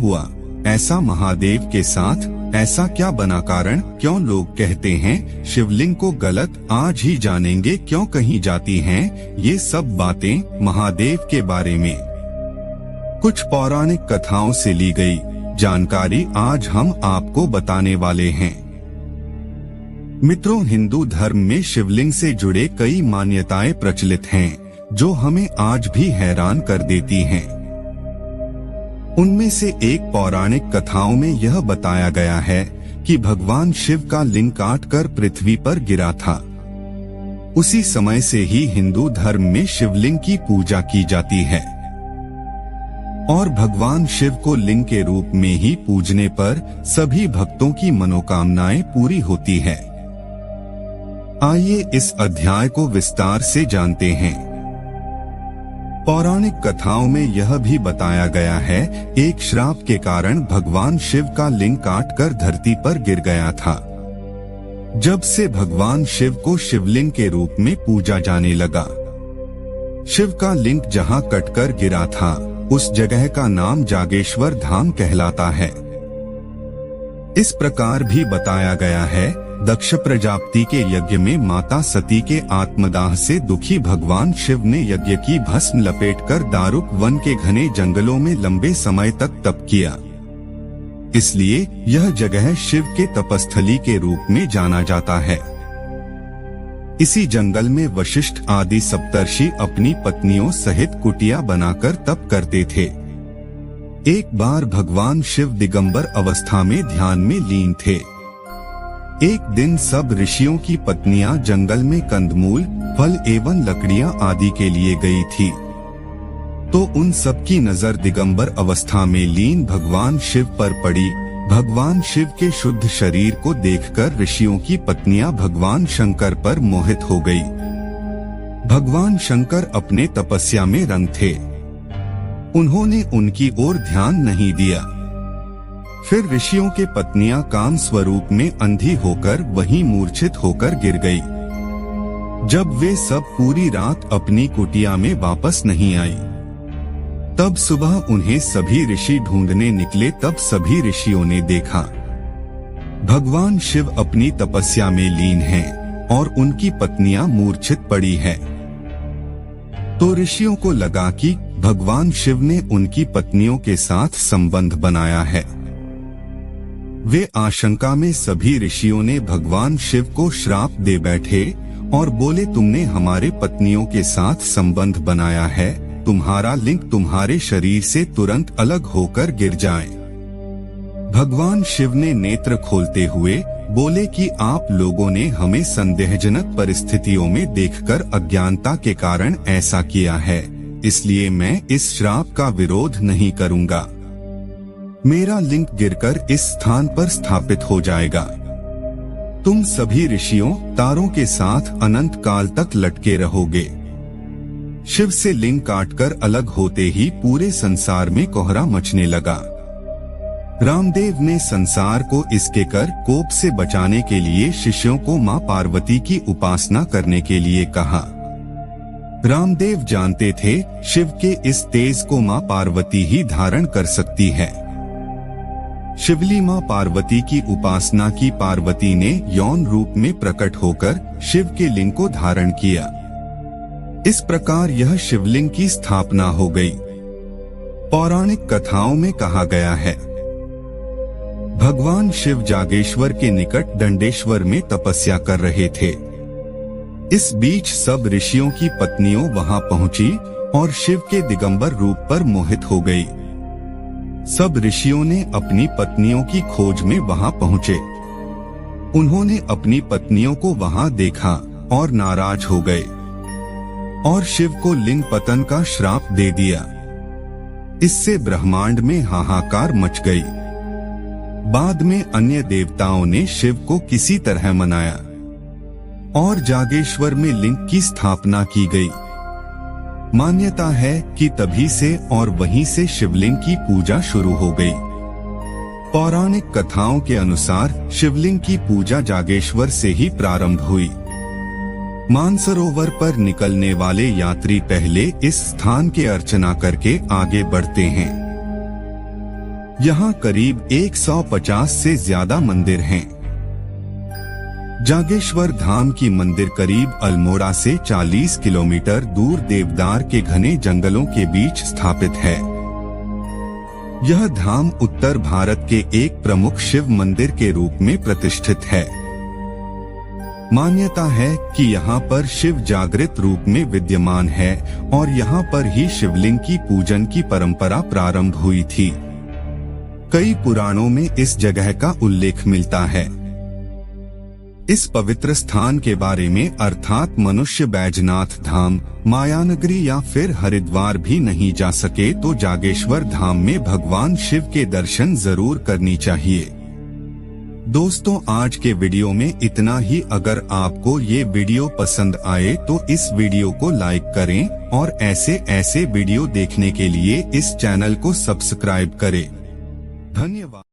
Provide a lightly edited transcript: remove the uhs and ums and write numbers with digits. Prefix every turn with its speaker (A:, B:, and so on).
A: हुआ? ऐसा महादेव के साथ ऐसा क्या बना? कारण क्यों लोग कहते हैं शिवलिंग को गलत? आज ही जानेंगे क्यों कही जाती हैं ये सब बातें महादेव के बारे में। कुछ पौराणिक कथाओं से ली गई जानकारी आज हम आपको बताने वाले हैं। मित्रों, हिंदू धर्म में शिवलिंग से जुड़े कई मान्यताएं प्रचलित हैं जो हमें आज भी हैरान कर देती हैं। उनमें से एक पौराणिक कथाओं में यह बताया गया है कि भगवान शिव का लिंग काटकर पृथ्वी पर गिरा था। उसी समय से ही हिंदू धर्म में शिवलिंग की पूजा की जाती है और भगवान शिव को लिंग के रूप में ही पूजने पर सभी भक्तों की मनोकामनाएं पूरी होती है। आइए इस अध्याय को विस्तार से जानते हैं। पौराणिक कथाओं में यह भी बताया गया है एक श्राप के कारण भगवान शिव का लिंग काटकर धरती पर गिर गया था। जब से भगवान शिव को शिवलिंग के रूप में पूजा जाने लगा। शिव का लिंग जहां कटकर गिरा था उस जगह का नाम जागेश्वर धाम कहलाता है। इस प्रकार भी बताया गया है दक्ष प्रजापति के यज्ञ में माता सती के आत्मदाह से दुखी भगवान शिव ने यज्ञ की भस्म लपेटकर दारुक वन के घने जंगलों में लंबे समय तक तप किया। इसलिए यह जगह शिव के तपस्थली के रूप में जाना जाता है। इसी जंगल में वशिष्ठ आदि सप्तर्षि अपनी पत्नियों सहित कुटिया बनाकर तप करते थे। एक बार भगवान शिव दिगंबर अवस्था में ध्यान में लीन थे। एक दिन सब ऋषियों की पत्नियां जंगल में कंदमूल, फल एवं लकड़ियां आदि के लिए गई थी। तो उन सब की नजर दिगंबर अवस्था में लीन भगवान शिव पर पड़ी। भगवान शिव के शुद्ध शरीर को देखकर ऋषियों की पत्नियां भगवान शंकर पर मोहित हो गई। भगवान शंकर अपने तपस्या में रंग थे। उन्होंने उनकी ओर ध्यान नहीं दिया। फिर ऋषियों के पत्नियां काम स्वरूप में अंधी होकर वहीं मूर्छित होकर गिर गई। जब वे सब पूरी रात अपनी कुटिया में वापस नहीं आई, तब सुबह उन्हें सभी ऋषि ढूंढने निकले। तब सभी ऋषियों ने देखा भगवान शिव अपनी तपस्या में लीन हैं और उनकी पत्नियां मूर्छित पड़ी है। तो ऋषियों को लगा कि भगवान शिव ने उनकी पत्नियों के साथ संबंध बनाया है। वे आशंका में सभी ऋषियों ने भगवान शिव को श्राप दे बैठे और बोले, तुमने हमारे पत्नियों के साथ संबंध बनाया है, तुम्हारा लिंग तुम्हारे शरीर से तुरंत अलग होकर गिर जाए। भगवान शिव ने नेत्र खोलते हुए बोले कि आप लोगों ने हमें संदेहजनक परिस्थितियों में देखकर अज्ञानता के कारण ऐसा किया है, इसलिए मैं इस श्राप का विरोध नहीं करूंगा। मेरा लिंग गिरकर इस स्थान पर स्थापित हो जाएगा। तुम सभी ऋषियों तारों के साथ अनंत काल तक लटके रहोगे। शिव से लिंग काटकर अलग होते ही पूरे संसार में कोहरा मचने लगा। रामदेव ने संसार को इसके कर कोप से बचाने के लिए शिष्यों को मां पार्वती की उपासना करने के लिए कहा। रामदेव जानते थे शिव के इस तेज को मां पार्वती ही धारण कर सकती है। शिवली मां पार्वती की उपासना की पार्वती ने यौन रूप में प्रकट होकर शिव के लिंग को धारण किया। इस प्रकार यह शिवलिंग की स्थापना हो गई। पौराणिक कथाओं में कहा गया है भगवान शिव जागेश्वर के निकट दंडेश्वर में तपस्या कर रहे थे। इस बीच सब ऋषियों की पत्नियों वहां पहुंची और शिव के दिगंबर रूप पर मोहित हो गई। सब ऋषियों ने अपनी पत्नियों की खोज में वहां पहुंचे। उन्होंने अपनी पत्नियों को वहां देखा और नाराज हो गए और शिव को लिंग पतन का श्राप दे दिया। इससे ब्रह्मांड में हाहाकार मच गई। बाद में अन्य देवताओं ने शिव को किसी तरह मनाया और जागेश्वर में लिंग की स्थापना की गई। मान्यता है कि तभी से और वहीं से शिवलिंग की पूजा शुरू हो गई। पौराणिक कथाओं के अनुसार शिवलिंग की पूजा जागेश्वर से ही प्रारंभ हुई। मानसरोवर पर निकलने वाले यात्री पहले इस स्थान की अर्चना करके आगे बढ़ते हैं। यहाँ करीब 150 से ज्यादा मंदिर हैं। जागेश्वर धाम की मंदिर करीब अल्मोड़ा से 40 किलोमीटर दूर देवदार के घने जंगलों के बीच स्थापित है। यह धाम उत्तर भारत के एक प्रमुख शिव मंदिर के रूप में प्रतिष्ठित है। मान्यता है कि यहाँ पर शिव जागृत रूप में विद्यमान है और यहाँ पर ही शिवलिंग की पूजन की परंपरा प्रारंभ हुई थी। कई पुराणों में इस जगह का उल्लेख मिलता है। इस पवित्र स्थान के बारे में अर्थात मनुष्य बैजनाथ धाम, मायानगरी या फिर हरिद्वार भी नहीं जा सके तो जागेश्वर धाम में भगवान शिव के दर्शन जरूर करनी चाहिए। दोस्तों, आज के वीडियो में इतना ही। अगर आपको ये वीडियो पसंद आए तो इस वीडियो को लाइक करें और ऐसे वीडियो देखने के लिए इस चैनल को सब्सक्राइब करें। धन्यवाद।